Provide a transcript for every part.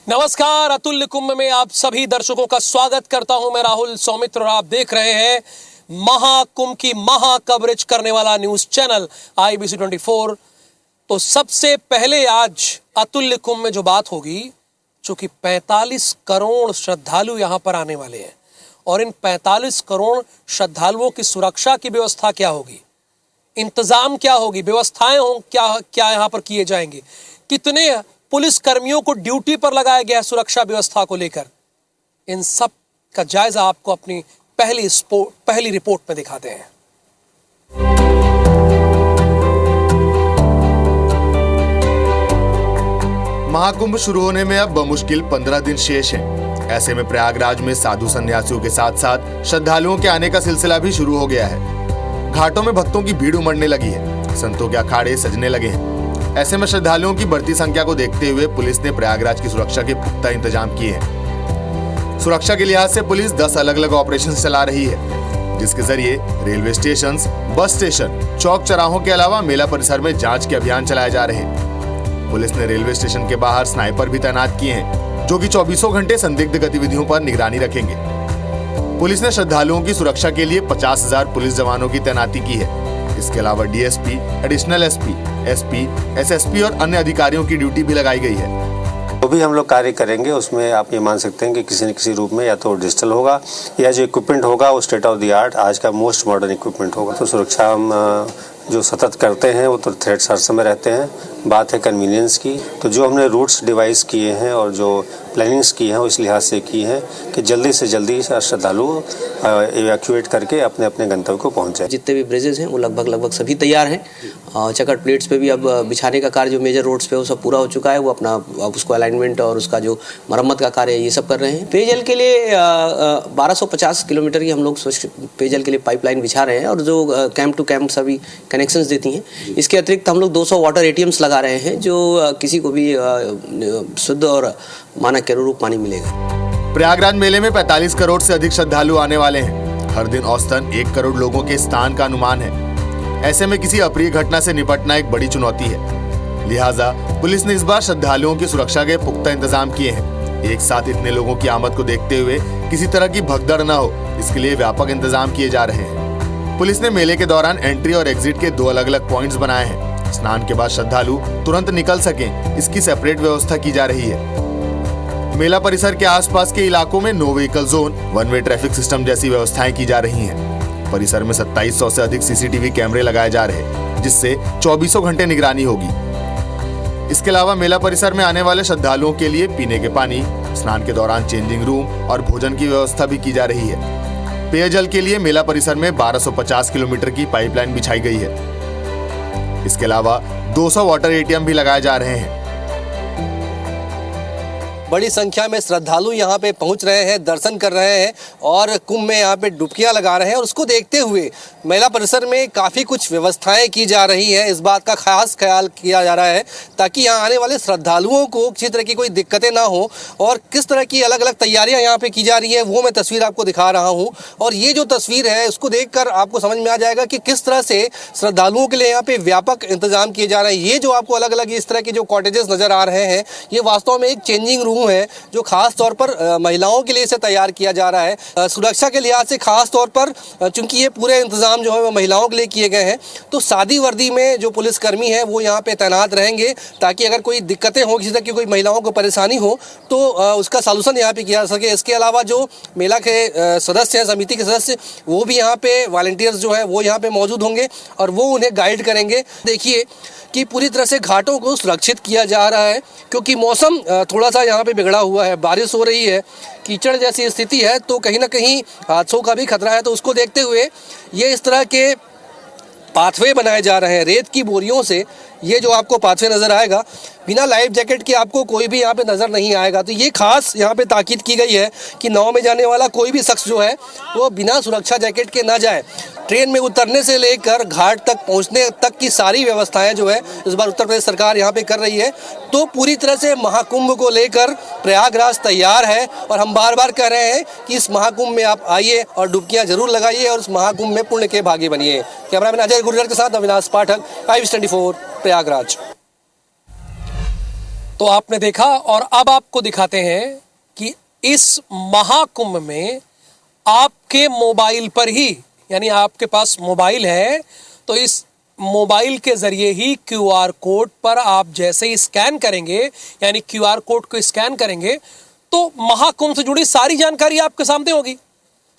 नमस्कार, अतुल्य कुंभ में आप सभी दर्शकों का स्वागत करता हूं। मैं राहुल सौमित्र और आप देख रहे हैं महाकुंभ की महा कवरेज करने वाला न्यूज चैनल IBC 24। तो सबसे पहले आज अतुल्य कुंभ में जो बात होगी, चूंकि 45 करोड़ श्रद्धालु यहां पर आने वाले हैं और इन 45 करोड़ श्रद्धालुओं की सुरक्षा की व्यवस्था क्या होगी, इंतजाम क्या होगी, व्यवस्थाएं क्या यहां पर किए जाएंगे, कितने पुलिस कर्मियों को ड्यूटी पर लगाया गया है सुरक्षा व्यवस्था को लेकर, इन सब का जायजा आपको अपनी पहली रिपोर्ट में दिखाते हैं। महाकुंभ शुरू होने में अब बमुश्किल 15 दिन शेष हैं। ऐसे में प्रयागराज में साधु संन्यासियों के साथ साथ श्रद्धालुओं के आने का सिलसिला भी शुरू हो गया है। घाटों में भक्तों की भीड़ उमड़ने लगी है, संतों के अखाड़े सजने लगे हैं। ऐसे में श्रद्धालुओं की बढ़ती संख्या को देखते हुए पुलिस ने प्रयागराज की सुरक्षा के पुख्ता इंतजाम किए हैं। सुरक्षा के लिहाज से पुलिस 10 अलग अलग ऑपरेशन चला रही है, जिसके जरिए रेलवे स्टेशन, बस स्टेशन, चौक चौराहों के अलावा मेला परिसर में जांच के अभियान चलाए जा रहे हैं। पुलिस ने रेलवे स्टेशन के बाहर स्नाइपर भी तैनात किए हैं, जो कि 24 घंटे संदिग्ध गतिविधियों पर निगरानी रखेंगे। पुलिस ने श्रद्धालुओं की सुरक्षा के लिए 50,000 पुलिस जवानों की तैनाती की है। इसके अलावा DSP, additional SP, SP, SSP और अन्य अधिकारियों की ड्यूटी भी लगाई गई है। जो भी हम लोग कार्य करेंगे उसमें आप ये मान सकते हैं कि किसी न किसी रूप में या तो डिजिटल होगा या जो इक्विपमेंट होगा वो स्टेट ऑफ द आर्ट, आज का मोस्ट मॉडर्न इक्विपमेंट होगा। तो सुरक्षा हम जो सतत करते हैं वो तो थ्रेट्स हर समय रहते हैं। बात है कन्वीनियंस की, तो जो हमने रूट्स डिवाइस किए हैं और जो प्लानिंग्स की हैं वो इस लिहाज से की हैं कि जल्दी से जल्दी श्रद्धालु इवैक्यूएट करके अपने अपने गंतव्य को पहुंच जाए। जितने भी ब्रिजेस हैं वो लगभग सभी तैयार हैं। चकट प्लेट्स पे भी अब बिछाने का कार्य जो मेजर रोड्स पे वो सब पूरा हो चुका है। वो अपना उसको अलाइनमेंट और उसका जो मरम्मत का कार्य है ये सब कर रहे हैं। पेयजल के लिए 1250 किलोमीटर की हम लोग पेयजल के लिए पाइपलाइन बिछा रहे हैं और जो कैंप टू कैंप सभी कनेक्शंस देती हैं। इसके अतिरिक्त हम लोग 200 वाटर ATMs लगा रहे हैं, जो किसी को भी शुद्ध और मानक के अनुरूप पानी मिलेगा। प्रयागराज मेले में 45 करोड़ से अधिक श्रद्धालु आने वाले हैं। हर दिन औसतन 1 करोड़ लोगों के स्नान का अनुमान है। ऐसे में किसी अप्रिय घटना से निपटना एक बड़ी चुनौती है। लिहाजा पुलिस ने इस बार श्रद्धालुओं की सुरक्षा के पुख्ता इंतजाम किए हैं। एक साथ इतने लोगों की आमद को देखते हुए किसी तरह की भगदड़ न हो, इसके लिए व्यापक इंतजाम किए जा रहे हैं। पुलिस ने मेले के दौरान एंट्री और एग्जिट के 2 अलग अलग पॉइंट्स बनाए हैं। स्नान के बाद श्रद्धालु तुरंत निकल सकें, इसकी सेपरेट व्यवस्था की जा रही है। मेला परिसर के आसपास के इलाकों में no vehicle zone, 1 way traffic system जैसी व्यवस्थाएं की जा रही हैं। परिसर में 2700 से अधिक CCTV कैमरे लगाए जा रहे हैं, जिससे 24 घंटे निगरानी होगी। इसके अलावा मेला परिसर में आने वाले श्रद्धालुओं के लिए पीने के पानी, स्नान के दौरान चेंजिंग रूम और भोजन की व्यवस्था भी की जा रही है। पेयजल के लिए मेला परिसर में 1250 किलोमीटर की पाइपलाइन बिछाई गई है। इसके अलावा 200 वाटर ATM भी लगाए जा रहे हैं। बड़ी संख्या में श्रद्धालु यहाँ पे पहुँच रहे हैं, दर्शन कर रहे हैं और कुंभ में यहाँ पे डुबकियाँ लगा रहे हैं। और उसको देखते हुए मेला परिसर में काफ़ी कुछ व्यवस्थाएं की जा रही हैं। इस बात का खास ख्याल किया जा रहा है ताकि यहाँ आने वाले श्रद्धालुओं को किसी तरह की कोई दिक्कतें ना हो। और किस तरह की अलग अलग तैयारियाँ यहाँ पे की जा रही हैं वो मैं तस्वीर आपको दिखा रहा हूँ। और ये जो तस्वीर है उसको देख कर आपको समझ में आ जाएगा कि किस तरह से श्रद्धालुओं के लिए यहाँ पे व्यापक इंतजाम किए जा रहे हैं। ये जो आपको अलग अलग इस तरह के जो कॉटेजेस नज़र आ रहे हैं, ये वास्तव में एक चेंजिंग रूम है जो खास तौर पर महिलाओं के लिए इसे तैयार किया जा रहा है। सुरक्षा के लिहाज से खास तौर पर चूंकि ये पूरे इंतजाम जो है वो महिलाओं के लिए किए गए हैं, तो सादी वर्दी में जो पुलिसकर्मी हैं वो यहाँ पे तैनात रहेंगे ताकि अगर कोई दिक्कतें हो, किसी तरह की कोई महिलाओं को परेशानी हो तो उसका सॉल्यूशन यहाँ पे किया जा सके। इसके अलावा जो मेला के सदस्य हैं, समिति के सदस्य, वो भी यहाँ पे वॉलंटियर्स जो है वो यहाँ पे मौजूद होंगे और वो उन्हें गाइड करेंगे। देखिए कि पूरी तरह से घाटों को सुरक्षित किया जा रहा है क्योंकि मौसम थोड़ा सा यहाँ पे बिगड़ा हुआ है, बारिश हो रही है, कीचड़ जैसी स्थिति है, तो कहीं ना कहीं हादसों का भी खतरा है। तो उसको देखते हुए ये इस तरह के पाथवे बनाए जा रहे हैं रेत की बोरियों से। ये जो आपको पाथवे नज़र आएगा, बिना लाइफ जैकेट के आपको कोई भी यहाँ पे नज़र नहीं आएगा। तो ये खास यहाँ पे ताकीद की गई है कि नाव में जाने वाला कोई भी शख्स जो है वो बिना सुरक्षा जैकेट के ना जाए। ट्रेन में उतरने से लेकर घाट तक पहुँचने तक की सारी व्यवस्थाएं जो है इस बार उत्तर प्रदेश सरकार यहाँ पे कर रही है। तो पूरी तरह से महाकुंभ को लेकर प्रयागराज तैयार है और हम बार बार कह रहे हैं कि इस महाकुंभ में आप आइए और डुबकियाँ जरूर लगाइए और इस महाकुंभ में पुण्य के भागी बनिए। कैमरामैन अजय गुर्जर के साथ अविनाश पाठक, IBC 24 प्रयागराज। तो आपने देखा और अब आपको दिखाते हैं कि इस महाकुंभ में आपके मोबाइल पर ही, यानी आपके पास मोबाइल है तो इस मोबाइल के जरिए ही क्यूआर कोड पर आप जैसे ही स्कैन करेंगे, यानी क्यूआर कोड को स्कैन करेंगे तो महाकुंभ से जुड़ी सारी जानकारी आपके सामने होगी।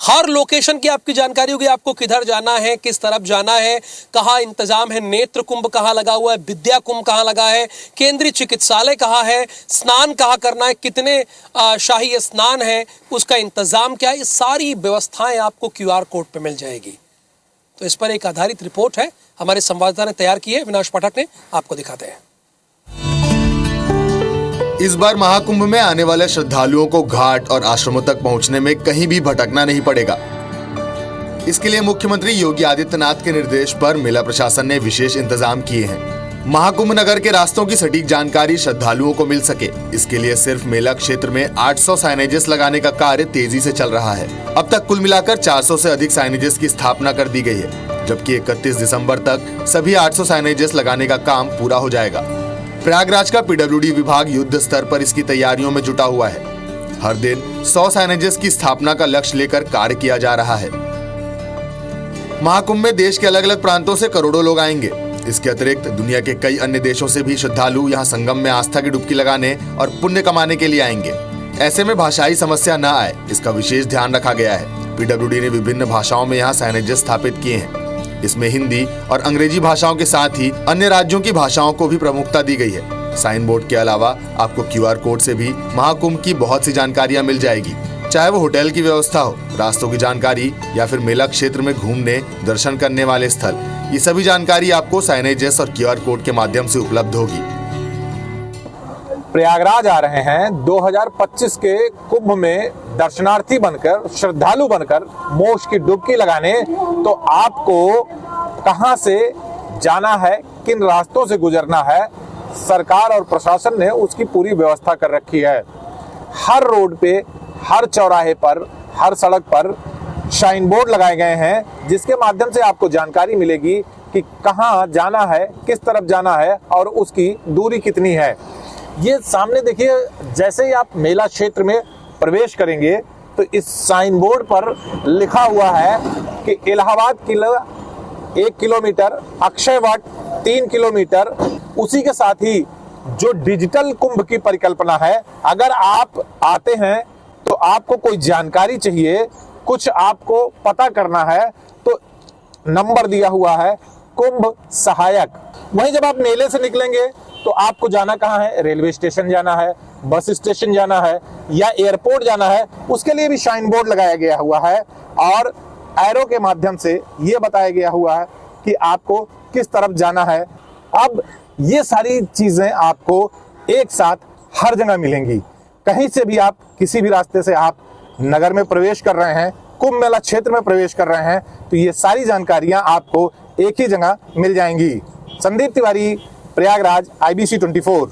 हर लोकेशन की आपकी जानकारी होगी, आपको किधर जाना है, किस तरफ जाना है, कहाँ इंतजाम है, नेत्र कुंभ कहाँ लगा हुआ है, विद्या कुंभ कहाँ लगा है, केंद्रीय चिकित्सालय कहाँ है, स्नान कहाँ करना है, कितने शाही स्नान है, उसका इंतजाम क्या है, ये सारी व्यवस्थाएं आपको क्यूआर कोड पे मिल जाएगी। तो इस पर एक आधारित रिपोर्ट है, हमारे संवाददाता ने तैयार की है, अविनाश पाठक ने, आपको दिखाते हैं। इस बार महाकुंभ में आने वाले श्रद्धालुओं को घाट और आश्रमों तक पहुंचने में कहीं भी भटकना नहीं पड़ेगा। इसके लिए मुख्यमंत्री योगी आदित्यनाथ के निर्देश पर मेला प्रशासन ने विशेष इंतजाम किए हैं। महाकुंभ नगर के रास्तों की सटीक जानकारी श्रद्धालुओं को मिल सके, इसके लिए सिर्फ मेला क्षेत्र में 800 साइनेजेस लगाने का कार्य तेजी से चल रहा है। अब तक कुल मिलाकर 400 से अधिक साइनेजेस की स्थापना कर दी गई है, जबकि 31 दिसंबर तक सभी 800 साइनेजेस लगाने का काम पूरा हो जाएगा। प्रयागराज का पीडब्ल्यूडी विभाग युद्ध स्तर पर इसकी तैयारियों में जुटा हुआ है। हर दिन 100 साइनेजेस की स्थापना का लक्ष्य लेकर कार्य किया जा रहा है। महाकुंभ में देश के अलग अलग प्रांतों से करोड़ों लोग आएंगे। इसके अतिरिक्त दुनिया के कई अन्य देशों से भी श्रद्धालु यहाँ संगम में आस्था की डुबकी लगाने और पुण्य कमाने के लिए आएंगे। ऐसे में भाषाई समस्या न आए, इसका विशेष ध्यान रखा गया है। पीडब्ल्यूडी ने विभिन्न भाषाओं में यहाँ साइनेजेस स्थापित किए हैं। इसमें हिंदी और अंग्रेजी भाषाओं के साथ ही अन्य राज्यों की भाषाओं को भी प्रमुखता दी गई है। साइन बोर्ड के अलावा आपको क्यूआर कोड से भी महाकुंभ की बहुत सी जानकारियां मिल जाएगी, चाहे वो होटल की व्यवस्था हो, रास्तों की जानकारी या फिर मेला क्षेत्र में घूमने दर्शन करने वाले स्थल। ये सभी जानकारी आपको साइनेजेस और क्यूआर कोड के माध्यम से उपलब्ध होगी। प्रयागराज आ रहे हैं 2025 के कुंभ में दर्शनार्थी बनकर, श्रद्धालु बनकर मोक्ष की डुबकी लगाने, तो आपको कहां से जाना है, किन रास्तों से गुजरना है, सरकार और प्रशासन ने उसकी पूरी व्यवस्था कर रखी है। हर रोड पे, हर चौराहे पर, हर सड़क पर शाइन बोर्ड लगाए गए हैं, जिसके माध्यम से आपको जानकारी मिलेगी कि कहां जाना है, किस तरफ जाना है और उसकी दूरी कितनी है। ये सामने देखिए, जैसे ही आप मेला क्षेत्र में प्रवेश करेंगे तो इस साइन बोर्ड पर लिखा हुआ है कि इलाहाबाद किला 1 किलोमीटर, अक्षय वट 3 किलोमीटर। उसी के साथ ही जो डिजिटल कुंभ की परिकल्पना है, अगर आप आते हैं तो आपको कोई जानकारी चाहिए, कुछ आपको पता करना है, तो नंबर दिया हुआ है कुंभ सहायक। वहीं जब आप मेले से निकलेंगे तो आपको जाना कहाँ है, रेलवे स्टेशन जाना है, बस स्टेशन जाना है या एयरपोर्ट जाना है, उसके लिए भी शाइन बोर्ड लगाया गया हुआ है और एरो के माध्यम से ये बताया गया हुआ है कि आपको किस तरफ जाना है। अब ये सारी चीजें आपको एक साथ हर जगह मिलेंगी। कहीं से भी आप, किसी भी रास्ते से आप नगर में प्रवेश कर रहे हैं, कुंभ मेला क्षेत्र में प्रवेश कर रहे हैं, तो ये सारी जानकारियां आपको एक ही जगह मिल जाएंगी। संदीप तिवारी, प्रयागराज, IBC 24।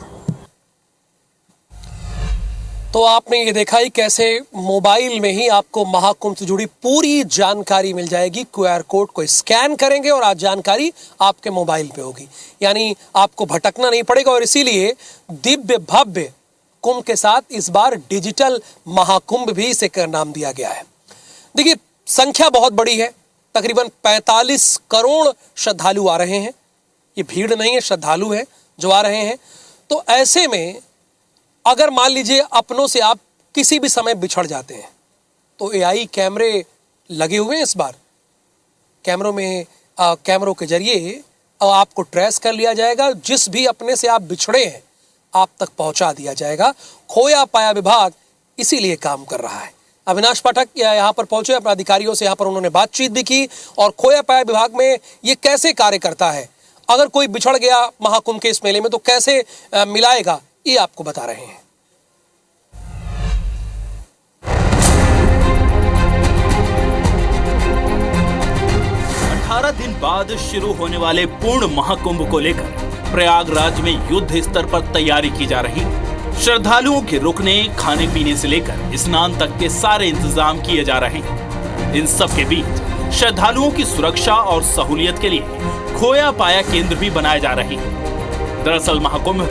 तो आपने ये देखा ही कैसे मोबाइल में ही आपको महाकुंभ से जुड़ी पूरी जानकारी मिल जाएगी। क्यूआर कोड को स्कैन करेंगे और आज जानकारी आपके मोबाइल पे होगी, यानी आपको भटकना नहीं पड़ेगा। और इसीलिए दिव्य भव्य कुंभ के साथ इस बार डिजिटल महाकुंभ भी इसे का नाम दिया गया है। देखिए, संख्या बहुत बड़ी है, तकरीबन 45 करोड़ श्रद्धालु आ रहे हैं। ये भीड़ नहीं है, श्रद्धालु है जो आ रहे हैं। तो ऐसे में अगर मान लीजिए अपनों से आप किसी भी समय बिछड़ जाते हैं तो AI कैमरे लगे हुए हैं। इस बार कैमरों में कैमरों के जरिए आपको ट्रेस कर लिया जाएगा। जिस भी अपने से आप बिछड़े हैं आप तक पहुंचा दिया जाएगा। खोया पाया विभाग इसीलिए काम कर रहा है। अविनाश पाठक यहाँ पर पहुंचे, अपने अधिकारियों से यहाँ पर उन्होंने बातचीत भी की और खोया पाया विभाग में ये कैसे कार्य करता है, अगर कोई बिछड़ गया महाकुंभ के इस मेले में तो कैसे मिलाएगा, ये आपको बता रहे हैं। 18 दिन बाद शुरू होने वाले पूर्ण महाकुंभ को लेकर प्रयागराज में युद्ध स्तर पर तैयारी की जा रही है। श्रद्धालुओं के रुकने, खाने पीने से लेकर स्नान तक के सारे इंतजाम किए जा रहे हैं। इन सब के बीच श्रद्धालुओं की सुरक्षा और सहूलियत के लिए खोया पाया केंद्र भी बनाए जा रहे हैं। दरअसल महाकुंभ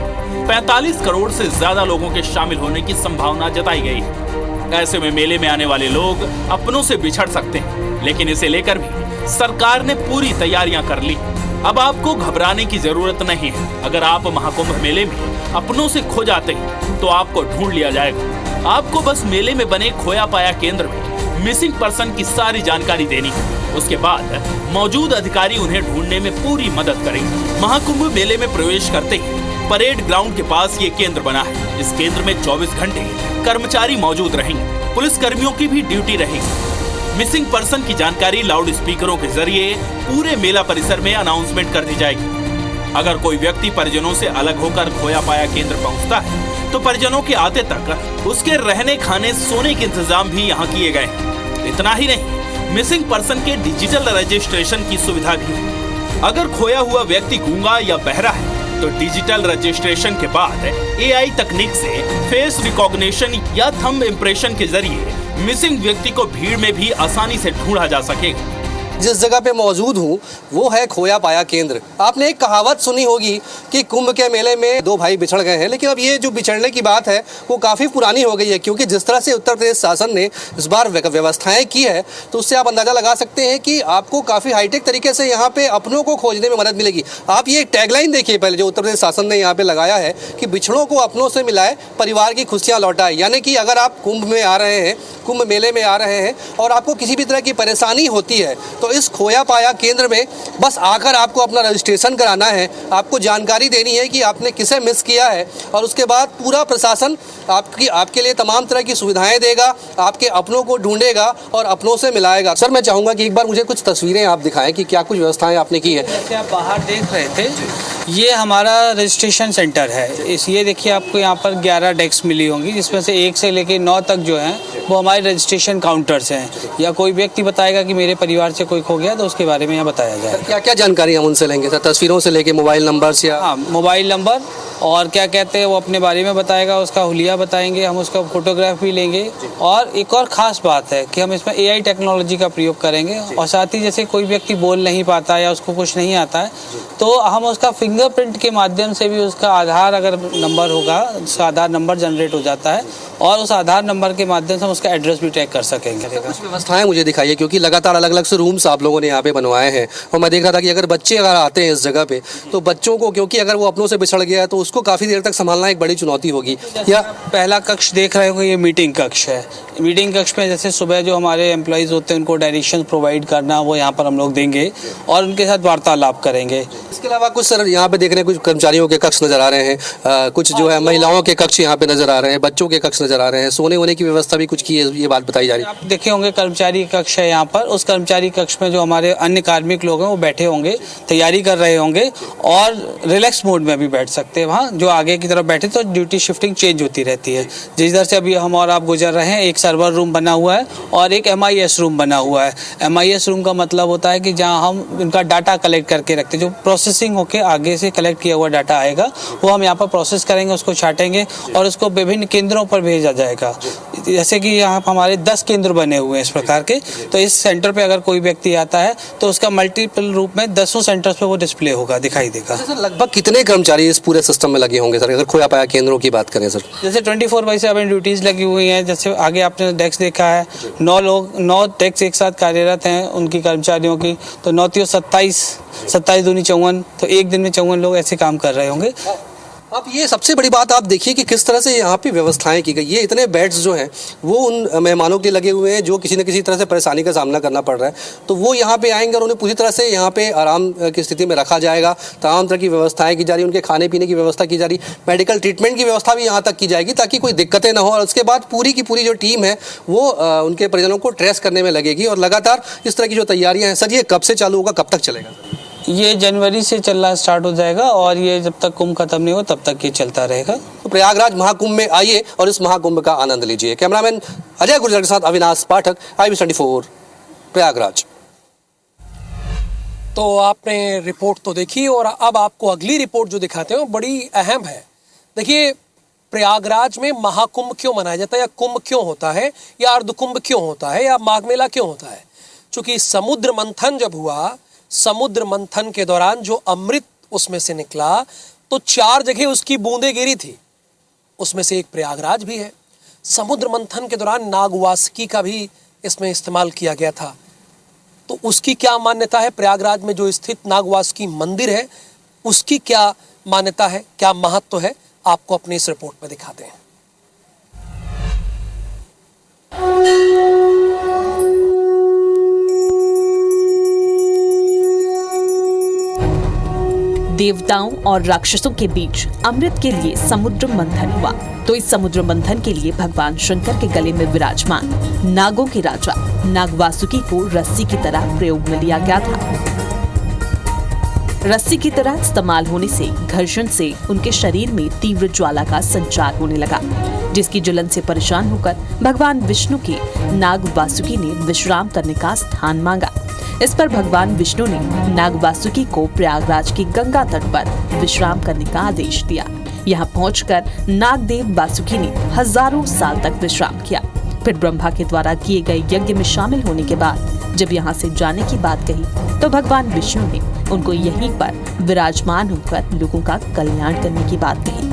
45 करोड़ से ज्यादा लोगों के शामिल होने की संभावना जताई गई है। ऐसे में मेले में आने वाले लोग अपनों से बिछड़ सकते हैं, लेकिन इसे लेकर भी सरकार ने पूरी तैयारियां कर ली। अब आपको घबराने की जरूरत नहीं है। अगर आप महाकुंभ मेले में अपनों से खो जाते हैं तो आपको ढूंढ लिया जाएगा। आपको बस मेले में बने खोया पाया केंद्र में मिसिंग पर्सन की सारी जानकारी देनी है। उसके बाद मौजूद अधिकारी उन्हें ढूंढने में पूरी मदद करेंगे। महाकुंभ मेले में प्रवेश करते ही परेड ग्राउंड के पास ये केंद्र बना है। इस केंद्र में 24 घंटे कर्मचारी मौजूद रहेंगे। पुलिस कर्मियों की भी ड्यूटी रहेगी। मिसिंग पर्सन की जानकारी लाउड स्पीकरों के जरिए पूरे मेला परिसर में अनाउंसमेंट कर दी जाएगी। अगर कोई व्यक्ति परिजनों से अलग होकर खोया पाया केंद्र पहुंचता है तो परिजनों के आते तक उसके रहने खाने सोने के इंतजाम भी यहाँ किए गए हैं। इतना ही नहीं, मिसिंग पर्सन के डिजिटल रजिस्ट्रेशन की सुविधा भी है। अगर खोया हुआ व्यक्ति गूंगा या बहरा है तो डिजिटल रजिस्ट्रेशन के बाद AI तकनीक से फेस रिकॉग्निशन या थंब इम्प्रेशन के जरिए मिसिंग व्यक्ति को भीड़ में भी आसानी से ढूंढा जा सकेगा। जिस जगह पे मौजूद हूँ वो है खोया पाया केंद्र। आपने एक कहावत सुनी होगी कि कुंभ के मेले में दो भाई बिछड़ गए हैं, लेकिन अब ये जो बिछड़ने की बात है वो काफ़ी पुरानी हो गई है, क्योंकि जिस तरह से उत्तर प्रदेश शासन ने इस बार व्यवस्थाएं की है तो उससे आप अंदाज़ा लगा सकते हैं कि आपको काफ़ी हाईटेक तरीके से यहाँ पे अपनों को खोजने में मदद मिलेगी। आप ये टैगलाइन देखिए पहले जो उत्तर प्रदेश शासन ने यहाँ पे लगाया है कि बिछड़ों को अपनों से मिलाए, परिवार की खुशियाँ लौटाए। यानी कि अगर आप कुंभ में आ रहे हैं, कुंभ मेले में आ रहे हैं और आपको किसी भी तरह की परेशानी होती है तो इस खोया पाया केंद्र में बस आकर आपको अपना रजिस्ट्रेशन कराना है, आपको जानकारी देनी है कि आपने किसे मिस किया है और उसके बाद पूरा प्रशासन आपके लिए तमाम तरह की सुविधाएं देगा, आपके अपनों को ढूंढेगा और अपनों से मिलाएगा। सर, मैं चाहूँगा कि एक बार मुझे कुछ तस्वीरें आप दिखाएं कि क्या कुछ व्यवस्थाएं आपने की है। जैसे आप बाहर देख रहे थे, ये हमारा रजिस्ट्रेशन सेंटर है। ये देखिए आपको यहाँ पर 11 डेस्क मिली होंगी, जिसमें से 1 से लेकर 9 तक जो हैं वो हमारे रजिस्ट्रेशन काउंटर्स हैं। या कोई व्यक्ति बताएगा कि मेरे परिवार से कोई खो गया तो उसके बारे में यहाँ बताया जाएगा। क्या क्या जानकारी हम उनसे लेंगे सर? तस्वीरों से लेके मोबाइल नंबर से? हाँ, मोबाइल नंबर और क्या कहते हैं वो अपने बारे में बताएगा, उसका हुलिया बताएंगे, हम उसका फोटोग्राफ भी लेंगे। और एक और ख़ास बात है कि हम इसमें AI टेक्नोलॉजी का प्रयोग करेंगे और साथ ही जैसे कोई व्यक्ति बोल नहीं पाता या उसको कुछ नहीं आता है तो हम उसका फिंगरप्रिंट के माध्यम से भी उसका आधार अगर नंबर होगा, उसका आधार नंबर जनरेट हो जाता है और उस आधार नंबर के माध्यम से हम उसका एड्रेस भी ट्रैक कर सकेंगे। कुछ व्यवस्थाएं मुझे दिखाइए, क्योंकि लगातार अलग अलग से रूम्स आप लोगों ने यहाँ पे बनवाए हैं और मैं देख रहा था कि अगर बच्चे अगर आते हैं इस जगह पे तो बच्चों को, क्योंकि अगर वो अपनों से बिछड़ गया है तो उसको काफ़ी देर तक संभालना एक बड़ी चुनौती होगी। या पहला कक्ष देख रहे हो, ये मीटिंग कक्ष है। मीटिंग कक्ष में जैसे सुबह जो हमारे एम्प्लॉइज़ होते हैं उनको डायरेक्शन प्रोवाइड करना वो यहाँ पर हम लोग देंगे और उनके साथ वार्तालाप करेंगे। इसके अलावा कुछ सर यहाँ पे देख रहे हैं कुछ कर्मचारियों के कक्ष नज़र आ रहे हैं, कुछ जो है महिलाओं के कक्ष यहाँ पे नज़र आ रहे हैं, बच्चों के कक्ष नज़र आ रहे हैं, सोने वोने की व्यवस्था भी कुछ की है, ये बात बताई जा रही है। आप देखे होंगे कर्मचारी कक्ष है यहाँ पर। उस कर्मचारी कक्ष में जो हमारे अन्य कार्मिक लोग हैं वो बैठे होंगे, तैयारी कर रहे होंगे और रिलैक्स मोड में भी बैठ सकते हैं। वहाँ जो आगे की तरफ बैठे तो ड्यूटी शिफ्टिंग चेंज होती रहती है। जिस तरह से अभी हम और आप गुजर रहे हैं, एक सर्वर रूम बना हुआ है और एक MIS रूम बना हुआ है। MIS रूम का मतलब होता है कि जहाँ हम उनका डाटा कलेक्ट करके रखते हैं, जो प्रोसेसिंग होके आगे से कलेक्ट किया हुआ डाटा आएगा वो हम यहाँ पर प्रोसेस करेंगे, उसको छाटेंगे और उसको विभिन्न केंद्रों पर भेजा जाएगा। जैसे कि यहाँ पर हमारे 10 केंद्र बने हुए हैं इस प्रकार के, तो इस सेंटर पे अगर कोई व्यक्ति आता है तो उसका मल्टीपल रूप में 10 सेंटर्स पे वो डिस्प्ले होगा, दिखाई देगा। सर, लगभग कितने कर्मचारी इस पूरे सिस्टम में लगे होंगे सर, अगर खोया पाया केंद्रों की बात करें सर? जैसे 24/7 ड्यूटीज लगी हुई हैं। जैसे आगे आपने डेस्क देखा है, 9 डेस्क एक साथ कार्यरत हैं उनकी कर्मचारियों की, तो 9 × 27 दूनी 54, तो एक दिन में 54 लोग ऐसे काम कर रहे होंगे। अब ये सबसे बड़ी बात आप देखिए कि किस तरह से यहाँ पे व्यवस्थाएं की गई। ये इतने बेड्स जो हैं वो उन मेहमानों के लिए लगे हुए हैं जो किसी न किसी तरह से परेशानी का सामना करना पड़ रहा है, तो वो यहाँ पे आएंगे और उन्हें पूरी तरह से यहाँ पे आराम की स्थिति में रखा जाएगा। तमाम तरह की व्यवस्थाएं की जा रही, उनके खाने पीने की व्यवस्था की जा रही, मेडिकल ट्रीटमेंट की व्यवस्था भी यहाँ तक की जाएगी ताकि कोई दिक्कतें ना हो। और उसके बाद पूरी की पूरी जो टीम है वो उनके परिजनों को ट्रेस करने में लगेगी और लगातार इस तरह की जो तैयारियाँ हैं। सर, ये कब से चालू होगा, कब तक चलेगा? ये जनवरी से चलना स्टार्ट हो जाएगा और ये जब तक कुंभ खत्म नहीं हो तब तक ये चलता रहेगा। तो प्रयागराज महाकुंभ में आइए और इस महाकुंभ का आनंद लीजिए। कैमरामैन अजय गुर्जर के साथ अविनाश पाठक, IBC24 प्रयागराज। तो आपने रिपोर्ट तो देखी और अब आपको अगली रिपोर्ट जो दिखाते हैं वो बड़ी अहम है। देखिए, प्रयागराज में महाकुंभ क्यों मनाया जाता है, या कुंभ क्यों होता है, या अर्धकुंभ क्यों होता है, या माघ मेला क्यों होता है? चूंकि समुद्र मंथन जब हुआ, समुद्र मंथन के दौरान जो अमृत उसमें से निकला तो 4 जगह उसकी बूंदें गिरी थी, उसमें से एक प्रयागराज भी है। समुद्र मंथन के दौरान नागवासुकी का भी इसमें इस्तेमाल किया गया था। तो उसकी क्या मान्यता है? प्रयागराज में जो स्थित नागवासुकी मंदिर है उसकी क्या मान्यता है, क्या महत्व है, आपको अपनी इस रिपोर्ट में दिखाते हैं। देवताओं और राक्षसों के बीच अमृत के लिए समुद्र मंथन हुआ। तो इस समुद्र मंथन के लिए भगवान शंकर के गले में विराजमान नागों के राजा नागवासुकी को रस्सी की तरह प्रयोग में लिया गया था। रस्सी की तरह इस्तेमाल होने से घर्षण से उनके शरीर में तीव्र ज्वाला का संचार होने लगा, जिसकी जलन से परेशान होकर भगवान विष्णु के नागवासुकी ने विश्राम करने का स्थान मांगा। इस पर भगवान विष्णु ने नागवासुकी को प्रयागराज की गंगा तट पर विश्राम करने का आदेश दिया। यहाँ पहुंचकर नागदेव वासुकी ने हजारों साल तक विश्राम किया। फिर ब्रह्मा के द्वारा किए गए यज्ञ में शामिल होने के बाद जब यहाँ से जाने की बात कही तो भगवान विष्णु ने उनको यहीं पर विराजमान होकर लोगों का कल्याण करने की बात कही।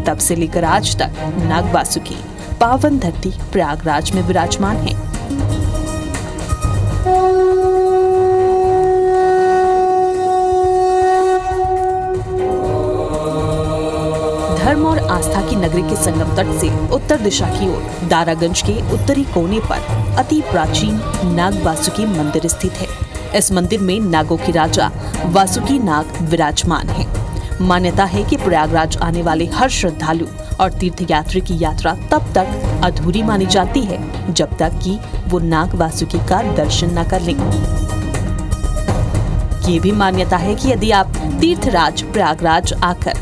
तब से लेकर आज तक नागवासुकी पावन धरती प्रयागराज में विराजमान है। धर्म और आस्था की नगरी के संगम तट से उत्तर दिशा की ओर दारागंज के उत्तरी कोने पर अति प्राचीन नागवासुकी मंदिर स्थित है। इस मंदिर में नागों के राजा वासुकी नाग विराजमान हैं। मान्यता है कि प्रयागराज आने वाले हर श्रद्धालु और तीर्थयात्री की यात्रा तब तक अधूरी मानी जाती है जब तक कि वो नाग वासुकी का दर्शन न कर लें। ये भी मान्यता है कि यदि आप तीर्थराज प्रयागराज आकर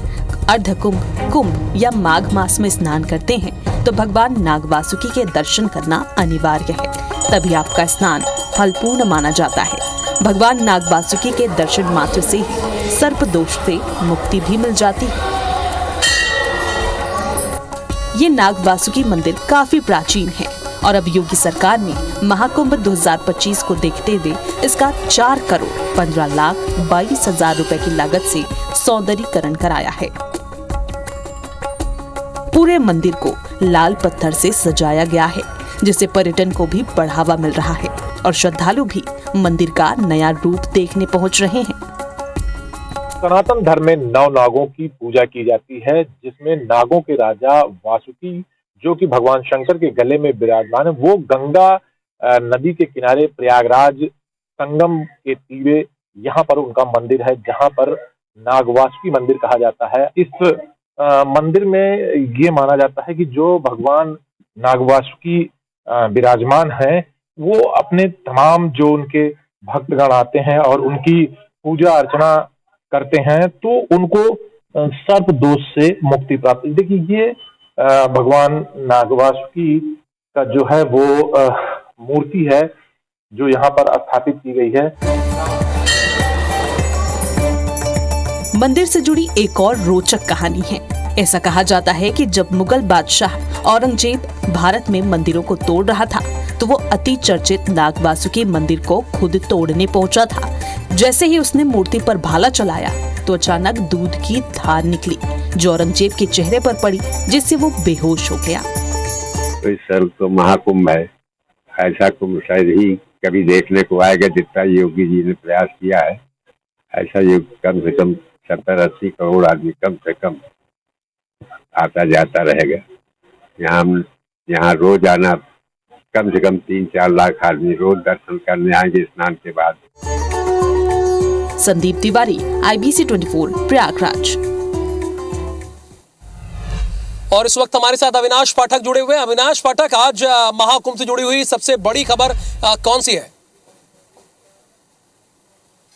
अर्धकुंभ, कुंभ या माघ मास में स्नान करते हैं तो भगवान नागवासुकी के दर्शन करना अनिवार्य है, तभी आपका स्नान फलपूर्ण माना जाता है। भगवान नागवासुकी के दर्शन मात्र से ही सर्प दोष से मुक्ति भी मिल जाती है। ये नागवासुकी मंदिर काफी प्राचीन है और अब योगी सरकार ने महाकुंभ 2025 को देखते हुए इसका 4,15,22,000 रुपए की लागत से सौंदर्यीकरण कराया है। पूरे मंदिर को लाल पत्थर से सजाया गया है, जिससे पर्यटन को भी बढ़ावा मिल रहा है और श्रद्धालु भी मंदिर का नया रूप देखने पहुंच रहे हैं। सनातन धर्म में 9 नागों की पूजा की जाती है, जिसमें नागों के राजा वासुकी जो कि भगवान शंकर के गले में विराजमान है, वो गंगा नदी के किनारे प्रयागराज संगम के तीरे यहाँ पर उनका मंदिर है, जहाँ पर नागवासुकी मंदिर कहा जाता है। इस मंदिर में ये माना जाता है कि जो भगवान नागवासुकी विराजमान है वो अपने तमाम जो उनके भक्तगण आते हैं और उनकी पूजा अर्चना करते हैं तो उनको सर्प दोष से मुक्ति प्राप्त। देखिए ये भगवान नागवासुकी का जो है वो मूर्ति है जो यहाँ पर स्थापित की गई है। मंदिर से जुड़ी एक और रोचक कहानी है। ऐसा कहा जाता है कि जब मुगल बादशाह औरंगजेब भारत में मंदिरों को तोड़ रहा था तो वो अति चर्चित नागवासुकी मंदिर को खुद तोड़ने पहुंचा था। जैसे ही उसने मूर्ति पर भाला चलाया तो अचानक दूध की धार निकली जो औरंगजेब के चेहरे पर पड़ी, जिससे वो बेहोश हो गया। तो इस साल तो महाकुंभ है, ऐसा कुंभ शायद ही कभी देखने को आएगा जितना योगी जी ने प्रयास किया है। ऐसा योग कम से कम 70-80 करोड़ आदमी कम से कम आता जाता रहेगा। यहाँ रोज आना कम से कम 3-4 लाख आदमी रोज दर्शन करने आएंगे स्नान के बाद। संदीप तिवारी, IBC 24 प्रयागराज। और इस वक्त हमारे साथ अविनाश पाठक जुड़े हुए हैं। अविनाश पाठक, आज महाकुंभ से जुड़ी हुई सबसे बड़ी खबर कौन सी है?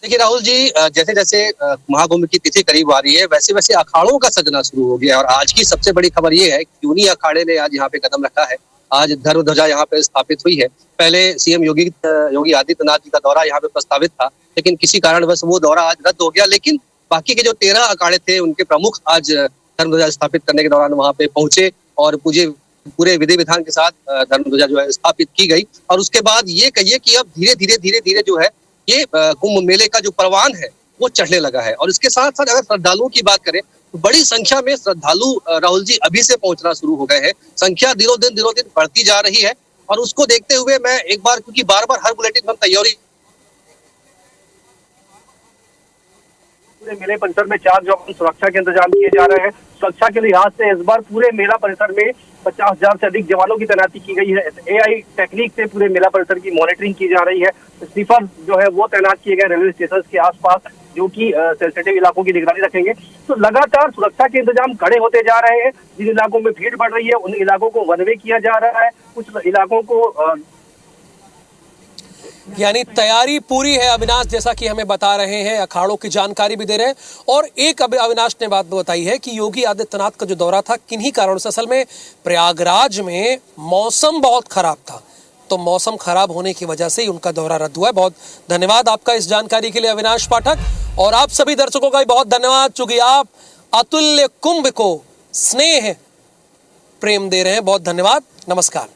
देखिए राहुल जी, जैसे जैसे महाकुंभ की तिथि करीब आ रही है वैसे वैसे अखाड़ों का सजना शुरू हो गया है और आज की सबसे बड़ी खबर ये है कि उन्हीं अखाड़े ने आज यहाँ पे कदम रखा है। आज धर्म ध्वजा यहाँ पे स्थापित हुई है। पहले सीएम योगी आदित्यनाथ जी का दौरा यहाँ पे प्रस्तावित था, लेकिन किसी कारणवश वो दौरा आज रद्द हो गया। लेकिन बाकी के जो 13 अखाड़े थे उनके प्रमुख आज धर्म ध्वजा स्थापित करने के दौरान वहाँ पे पहुंचे और पूरे विधि विधान के साथ धर्म ध्वजा जो है स्थापित की गई। और उसके बाद ये कहिए कि अब धीरे धीरे जो है ये कुंभ मेले का जो परवान है वो चढ़ने लगा है। और इसके साथ साथ अगर श्रद्धालुओं की बात करें बड़ी संख्या में श्रद्धालु राहुल जी अभी से पहुंचना शुरू हो गए हैं। संख्या दिनों दिन बढ़ती जा रही है और उसको देखते हुए मैं एक बार, क्योंकि बार बार हर बुलेटिन में तैयारी मेले परिसर में 4 जवान सुरक्षा के इंतजाम किए जा रहे हैं। सुरक्षा के लिहाज से इस बार पूरे मेला परिसर में 50,000 से अधिक जवानों की तैनाती की गई है। AI टेक्निक से पूरे मेला परिसर की मॉनिटरिंग की जा रही है। स्नीफर जो है वो तैनात किए गए रेलवे स्टेशन के आसपास, जो कि सेंसिटिव इलाकों की निगरानी रखेंगे। तो लगातार सुरक्षा के इंतजाम कड़े होते जा रहे हैं। जिन इलाकों में भीड़ बढ़ रही है उन इलाकों को वन वे किया जा रहा है। कुछ इलाकों को यानी तैयारी पूरी है अविनाश, जैसा कि हमें बता रहे हैं, अखाड़ों की जानकारी भी दे रहे हैं। और एक अविनाश ने बात बताई है कि योगी आदित्यनाथ का जो दौरा था किन्हीं कारणों से, असल में प्रयागराज में मौसम बहुत खराब था, तो मौसम खराब होने की वजह से ही उनका दौरा रद्द हुआ है। बहुत धन्यवाद आपका इस जानकारी के लिए अविनाश पाठक, और आप सभी दर्शकों का भी बहुत धन्यवाद, चूंकि आप अतुल्य कुंभ को स्नेह प्रेम दे रहे हैं। बहुत धन्यवाद, नमस्कार।